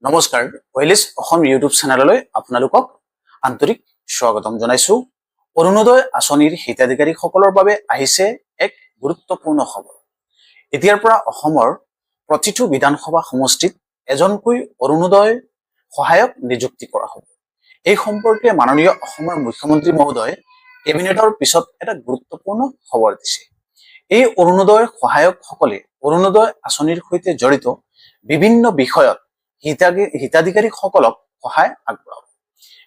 নমস্কাৰ ওয়েলিস অসম ইউটিউব চেনেললৈ আপোনালোকক আন্তৰিক স্বাগতম জনাইছো। অৰুণোদয় আঁচনিৰ হিতাধিকাৰীসকলৰ বাবে আহিছে এক গুৰুত্বপূৰ্ণ খবৰ। এতিয়াৰ পৰা অসমৰ প্ৰতিটো বিধানসভা সমষ্টিত এজনকৈ অৰুণোদয় সহায়ক নিযুক্তি কৰা হ'ব। এই সম্পৰ্কে মাননীয় অসমৰ মুখ্যমন্ত্ৰী মহোদয় কেবিনেটৰ পিছত এটা গুৰুত্বপূৰ্ণ খবৰ দিছে। এই অৰুণোদয় সহায়কসকলে অৰুণোদয় আঁচনিৰ সৈতে জড়িত বিভিন্ন বিষয়ত হিতাধিকাৰীসকলক সহায় আগবঢ়াব।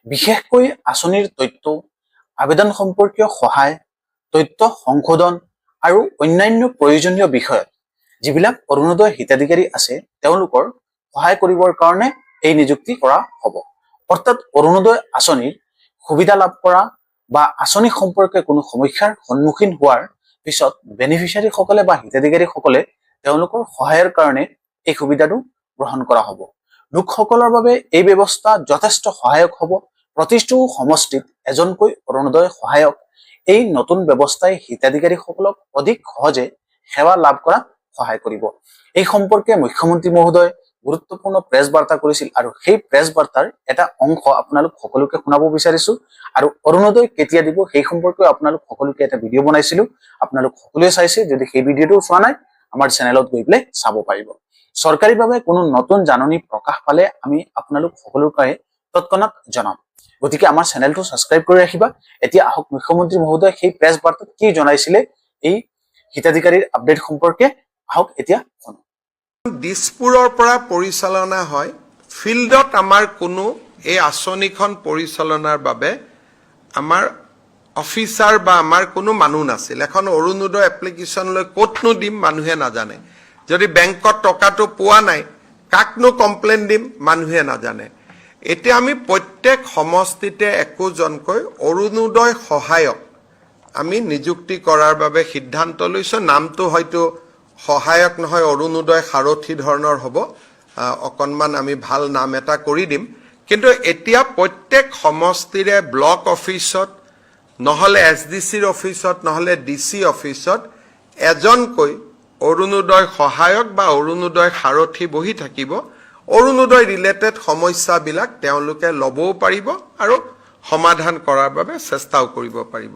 বিশেষকৈ আঁচনিৰ তথ্য, আবেদন সম্পৰ্কীয় সহায়, তথ্য সংশোধন আৰু অন্যান্য প্ৰয়োজনীয় বিষয়ত যিবিলাক অৰুণোদয় হিতাধিকাৰী আছে তেওঁলোকৰ সহায় কৰিবৰ কাৰণে এই নিযুক্তি কৰা হ'ব। অৰ্থাৎ অৰুণোদয় আঁচনিৰ সুবিধা লাভ কৰা বা আঁচনি সম্পৰ্কে কোনো সমস্যাৰ সন্মুখীন হোৱাৰ পিছত বেনিফিচিয়াৰীসকলে বা হিতাধিকাৰীসকলে তেওঁলোকৰ সহায়ৰ কাৰণে এই সুবিধাটো গ্ৰহণ কৰা হ'ব। লোকসকলৰ বাবে এই ব্যৱস্থা যথেষ্ট সহায়ক হ'ব। প্ৰতিটো সমষ্টিত এজনকৈ অৰুণোদয় সহায়ক এই নতুন ব্যৱস্থাই হিতাধিকাৰীসকলক অধিক সহজে সেৱা লাভ কৰাত সহায় কৰিব। এই সম্পৰ্কে মুখ্যমন্ত্ৰী মহোদয় গুৰুত্বপূৰ্ণ প্ৰেছ বাৰ্তা কৰিছিল আৰু সেই প্ৰেছ বাৰ্তাৰ এটা অংশ আপোনালোক সকলোকে শুনাব বিচাৰিছো। আৰু অৰুণোদয় কেতিয়া দিব সেই সম্পৰ্কে আপোনালোক সকলোকে এটা ভিডিঅ' বনাইছিলো, আপোনালোক সকলোৱে চাইছে। যদি সেই ভিডিঅ'টো চোৱা নাই আমাৰ চেনেলত গৈ পেলাই চাব পাৰিব। চৰকাৰীভাৱে কোনো নতুন জাননী প্ৰকাশ পালে আমি আপোনালোক সকলোকে তৎক্ষণাত জনাম। গতিকে আমাৰ চেনেলটো সাবস্ক্ৰাইব কৰি ৰাখিবা। এতিয়া আহক মুখ্যমন্ত্ৰী মহোদয় সেই প্ৰেছ বাৰ্তাত কি জনাইছিলে এই হিতাধিকাৰীৰ আপডেট সম্পৰ্কে আহক এতিয়া শুনো। দিছপুৰৰ পৰা পৰিচালনা হয়। ফিল্ডত আমাৰ কোনো এই আঁচনিখন পৰিচালনাৰ বাবে আমাৰ অফিচাৰ বা আমাৰ কোনো মানুহ নাছিল। এখন অৰুণোদয় এপ্লিকেশ্যন লৈ ক'তনো দিম মানুহে নাজানে। যদি বেংকত টকাটো পোৱা নাই কাকনো কমপ্লেইন দিম মানুহে নাজানে। এতিয়া আমি প্ৰত্যেক সমষ্টিতে একোজনকৈ অৰুণোদয় সহায়ক আমি নিযুক্তি কৰাৰ বাবে সিদ্ধান্ত লৈছো। নামটো হয়তো সহায়ক নহয়, অৰুণোদয় সাৰথী ধৰণৰ হ'ব। অকণমান আমি ভাল নাম এটা কৰি দিম। কিন্তু এতিয়া প্ৰত্যেক সমষ্টিৰে ব্লক অফিচত নহ'লে SDCৰ অফিচত নহ'লে DC অফিচত এজনকৈ অৰুণোদয় সহায়ক বা অৰুণোদয় সাৰথী বহি থাকিব। অৰুণোদয় ৰিলেটেড সমস্যাবিলাক তেওঁলোকে ল'বও পাৰিব আৰু সমাধান কৰাৰ বাবে চেষ্টাও কৰিব পাৰিব।